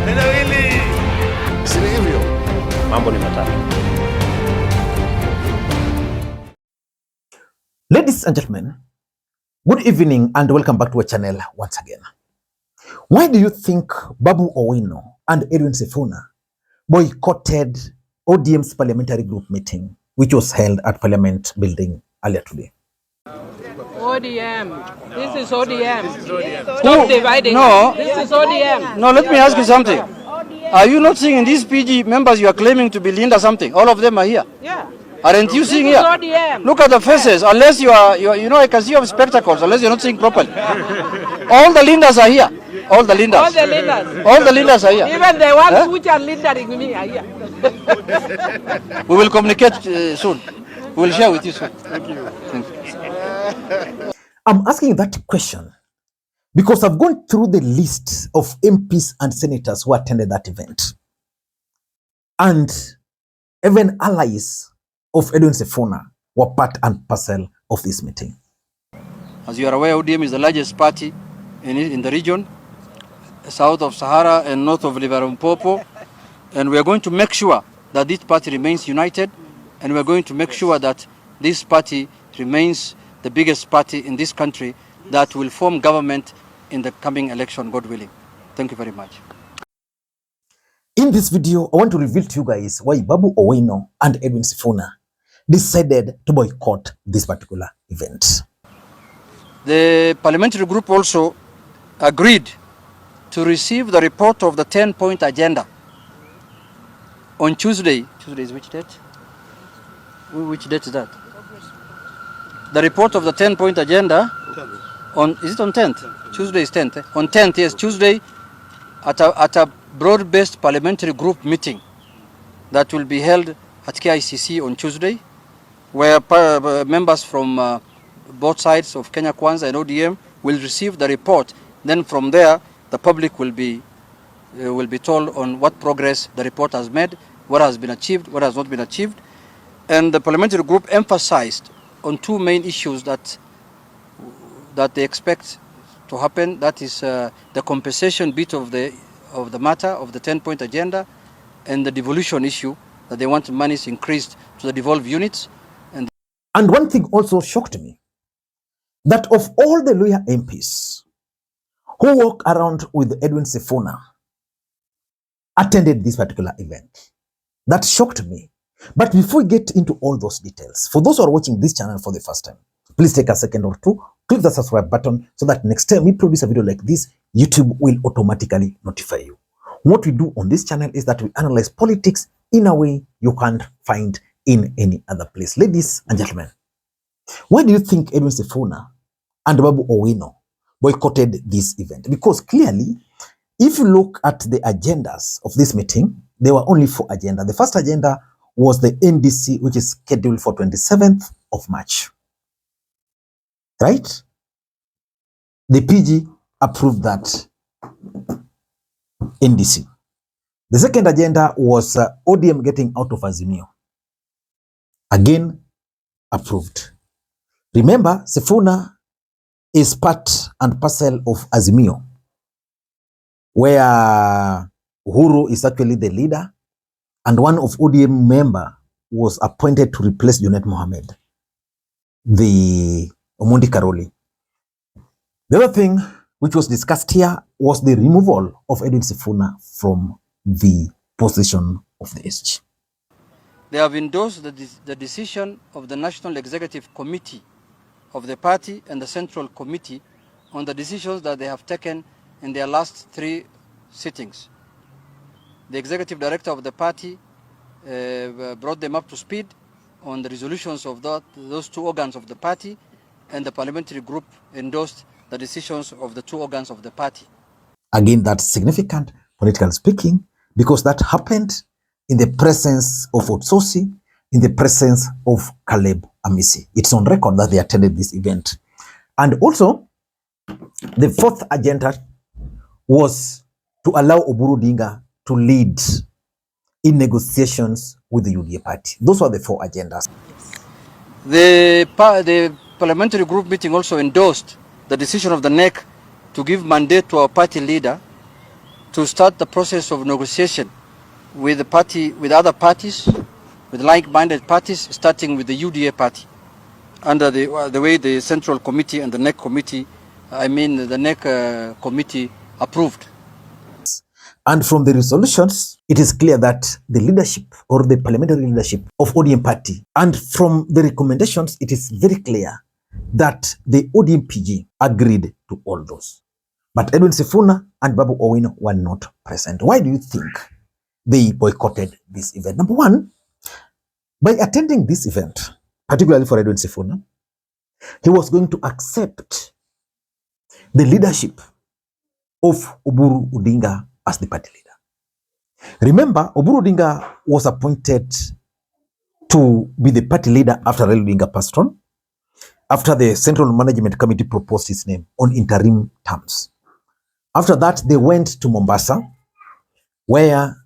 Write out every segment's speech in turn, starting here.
Neno hili si hivyo. Mambo ni matatu. Ladies and gentlemen, good evening and welcome back to our channel once again. Why do you think Babu Owino and Edwin Sifuna boycotted ODM's parliamentary group meeting, which was held at Parliament building earlier today? ODM. This is ODM. Stop dividing. No. This is ODM. No, let me ask you something. Are you not seeing in these PG members you are claiming to be Linda something? All of them are here. Yeah. Aren't you seeing This is here? ODM. Look at the faces. Unless you are, you know, I can see you have spectacles. Unless you're not seeing properly. All the Lindas are here. All the Lindas. All the leaders. All the Lindas are here. Even the ones which are leadering me are here. We will communicate soon. We will share with you soon. Thank you. Thank you. I'm asking that question because I've gone through the list of MPs and senators who attended that event. And even allies of Edwin Sifuna were part and parcel of this meeting. As you are aware, ODM is the largest party in the region, south of Sahara and north of Limpopo. And we are going to make sure that this party remains united, and we are going to make sure that this party remains the biggest party in this country that will form government in the coming election, God willing. Thank you very much. In this video, I want to reveal to you guys why Babu Owino and Edwin Sifuna decided to boycott this particular event. The parliamentary group also agreed to receive the report of the 10-point agenda on Tuesday. Tuesday is which date? Which date is that? The report of the 10-point agenda on, is it on 10th? Tuesday is 10th. Eh? On 10th, yes, Tuesday at a broad-based parliamentary group meeting that will be held at KICC on Tuesday, where members from both sides of Kenya Kwanza and ODM will receive the report. Then from there, the public will be told on what progress the report has made, what has been achieved, what has not been achieved. And the parliamentary group emphasized on two main issues that they expect to happen. That is the compensation bit of the matter of the 10-point agenda, and the devolution issue, that they want monies increased to the devolved units. And one thing also shocked me, that of all the loyal MPs who walk around with Edwin Sifuna attended this particular event. That shocked me. But before we get into all those details, for those who are watching this channel for the first time, please take a second or two, click the subscribe button so that next time we produce a video like this, YouTube will automatically notify you. What we do on this channel is that we analyze politics in a way you can't find in any other place. Ladies and gentlemen, why do you think Edwin Sifuna and Babu Owino boycotted this event? Because clearly, if you look at the agendas of this meeting, there were only 4 agendas. The first agenda was the NDC, which is scheduled for 27th of March. Right? The PG approved that NDC. The second agenda was ODM getting out of Azimio. Again, approved. Remember, Sifuna is part and parcel of Azimio, where Uhuru is actually the leader, and one of ODM member was appointed to replace Junet Mohammed, the Omondi Karoli. The other thing which was discussed here was the removal of Edwin Sifuna from the position of the SG. They have endorsed the decision of the National Executive Committee of the party and the Central Committee on the decisions that they have taken in their last 3 sittings. The Executive Director of the party brought them up to speed on the resolutions of those 2 organs of the party, and the parliamentary group endorsed the decisions of the 2 organs of the party. Again, that's significant, politically speaking, because that happened in the presence of Otsosi, in the presence of Caleb Amisi. It's on record that they attended this event. And also, the 4th agenda was to allow Oburu Odinga to lead in negotiations with the UDA party. Those were the 4 agendas. The parliamentary group meeting also endorsed the decision of the NEC to give mandate to our party leader to start the process of negotiation with the party, with other parties, with like-minded parties, starting with the UDA party, under the way the Central Committee and the NEC Committee, the NEC Committee approved. And from the resolutions, it is clear that the leadership or the parliamentary leadership of ODM party, and from the recommendations, it is very clear that the ODM PG agreed to all those. But Edwin Sifuna and Babu Owino were not present. Why do you think they boycotted this event? Number one, by attending this event, particularly for Edwin Sifuna, he was going to accept the leadership of Oburu Odinga as the party leader. Remember, Oburu Odinga was appointed to be the party leader after Raila Odinga passed on, after the Central Management Committee proposed his name on interim terms. After that, they went to Mombasa, where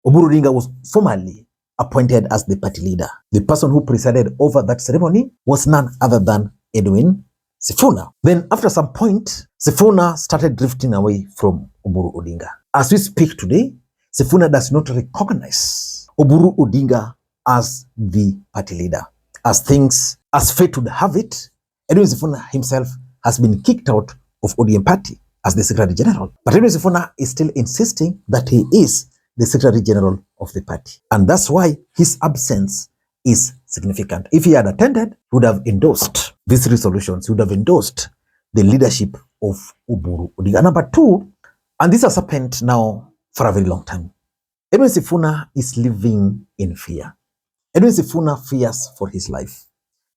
Oburu Odinga was formally appointed as the party leader. The person who presided over that ceremony was none other than Edwin Sifuna. Then after some point, Sifuna started drifting away from Oburu Odinga. As we speak today, Sifuna does not recognize Oburu Odinga as the party leader. As fate would have it, Edwin Sifuna himself has been kicked out of ODM party as the Secretary General. But Edwin Sifuna is still insisting that he is the Secretary General of the party. And that's why his absence is significant. If he had attended, he would have endorsed these resolutions, he would have endorsed the leadership of Oburu Odinga. Number two, and this has happened now for a very long time, Edwin Sifuna is living in fear. Edwin Sifuna fears for his life.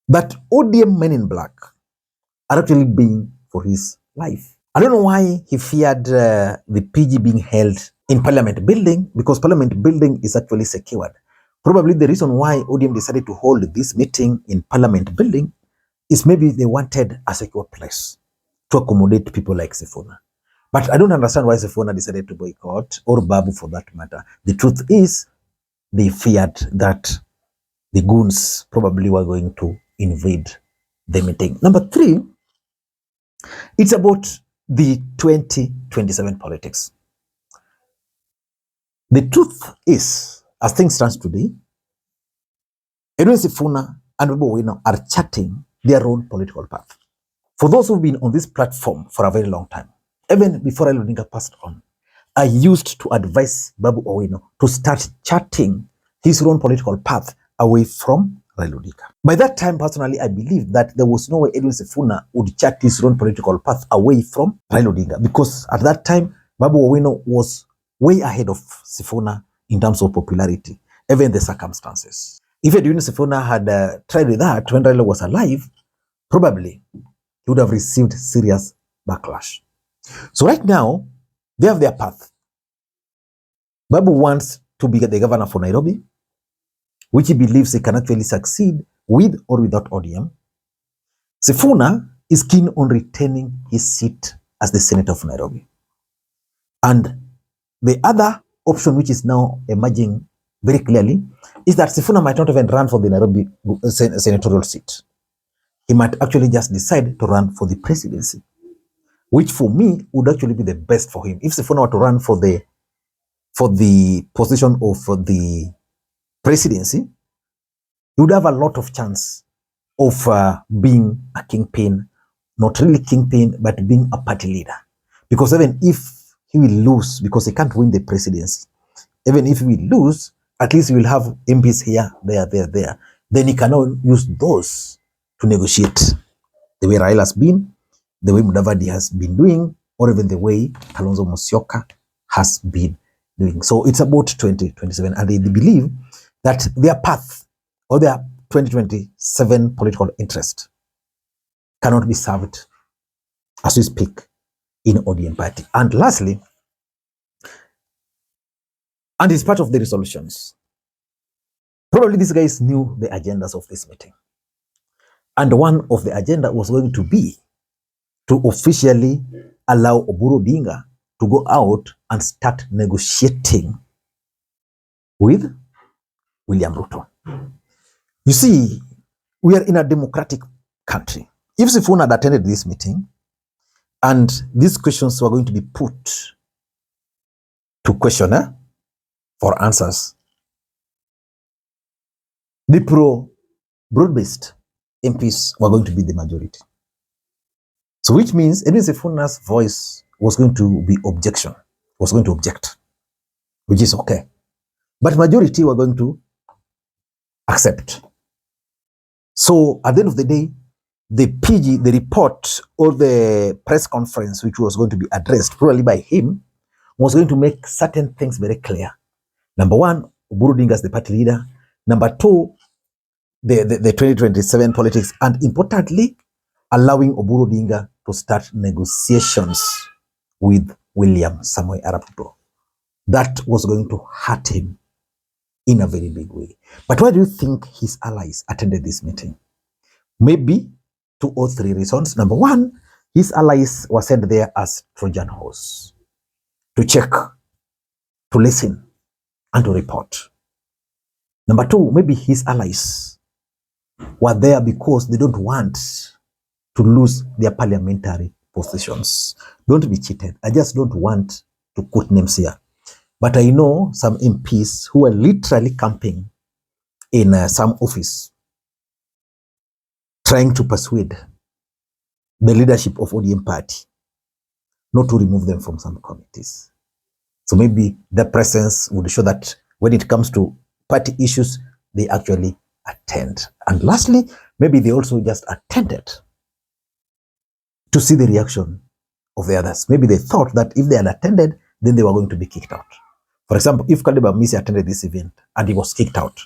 But ODM men in black are actually being for his life. I don't know why he feared the PG being held in Parliament building, because Parliament building is actually secured. Probably the reason why ODM decided to hold this meeting in Parliament building is maybe they wanted a secure place to accommodate people like Sifuna. But I don't understand why Sifuna decided to boycott, or Babu for that matter. The truth is, they feared that the goons probably were going to invade the meeting. Number three, it's about the 2027 politics. The truth is, as things stand today, Edwin Sifuna and Babu Owino are charting their own political path. For those who've been on this platform for a very long time, even before Raila Odinga passed on, I used to advise Babu Owino to start charting his own political path away from Raila Odinga. By that time, personally, I believed that there was no way Edwin Sifuna would chart his own political path away from Raila Odinga, because at that time, Babu Owino was way ahead of Sifuna in terms of popularity, even the circumstances. If Edwin Sifuna had tried with that when Raila was alive, probably he would have received serious backlash. So right now, they have their path. Babu wants to be the governor for Nairobi, which he believes he can actually succeed with or without ODM. Sifuna is keen on retaining his seat as the senator of Nairobi. And the other option, which is now emerging very clearly, is that Sifuna might not even run for the Nairobi senatorial seat. He might actually just decide to run for the presidency, which for me would actually be the best for him. If Sifuna were to run for the position of the presidency, he would have a lot of chance of being a kingpin, not really kingpin, but being a party leader. Because even if he will lose, because he can't win the presidency, even if he will lose, at least he will have MPs here, there. Then he can now use those to negotiate the way Raila has been, the way Mudavadi has been doing, or even the way Kalonzo Musyoka has been doing. So it's about 2027, and they believe that their path or their 2027 political interest cannot be served as we speak in ODM party. And lastly, and it's part of the resolutions, probably these guys knew the agendas of this meeting. And one of the agenda was going to be to officially allow Oburu Odinga to go out and start negotiating with William Ruto. You see, we are in a democratic country. If Sifuna had attended this meeting, And these questions were going to be put to questioner for answers. The broad-based MPs were going to be the majority. So which means Edwin Sifuna's voice was going to be object, which is okay. But majority were going to accept. So at the end of the day, the PG, the report or the press conference, which was going to be addressed probably by him, was going to make certain things very clear. Number one, Oburu Odinga as the party leader. Number two, the 2027 politics. And importantly, allowing Oburu Odinga to start negotiations with William Samoei Arap Ruto. That was going to hurt him in a very big way. But why do you think his allies attended this meeting? Maybe 2 or 3 reasons. Number one, his allies were sent there as Trojan horse to check, to listen, and to report. Number two, maybe his allies were there because they don't want to lose their parliamentary positions. Don't be cheated. I just don't want to quote names here. But I know some MPs who are literally camping in some office, trying to persuade the leadership of ODM party not to remove them from some committees. So maybe the presence would show that when it comes to party issues, they actually attend. And lastly, maybe they also just attended to see the reaction of the others. Maybe they thought that if they had attended, then they were going to be kicked out. For example, if Caleb Amisi attended this event and he was kicked out,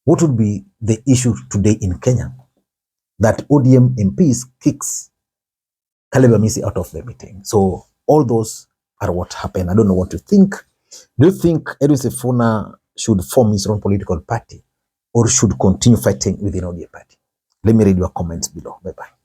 what would be the issue today in Kenya? That ODM MPs kicks Caleb Amisi out of the meeting. So all those are what happened. I don't know what you think. Do you think Edwin Sifuna should form his own political party or should continue fighting within ODM party? Let me read your comments below. Bye-bye.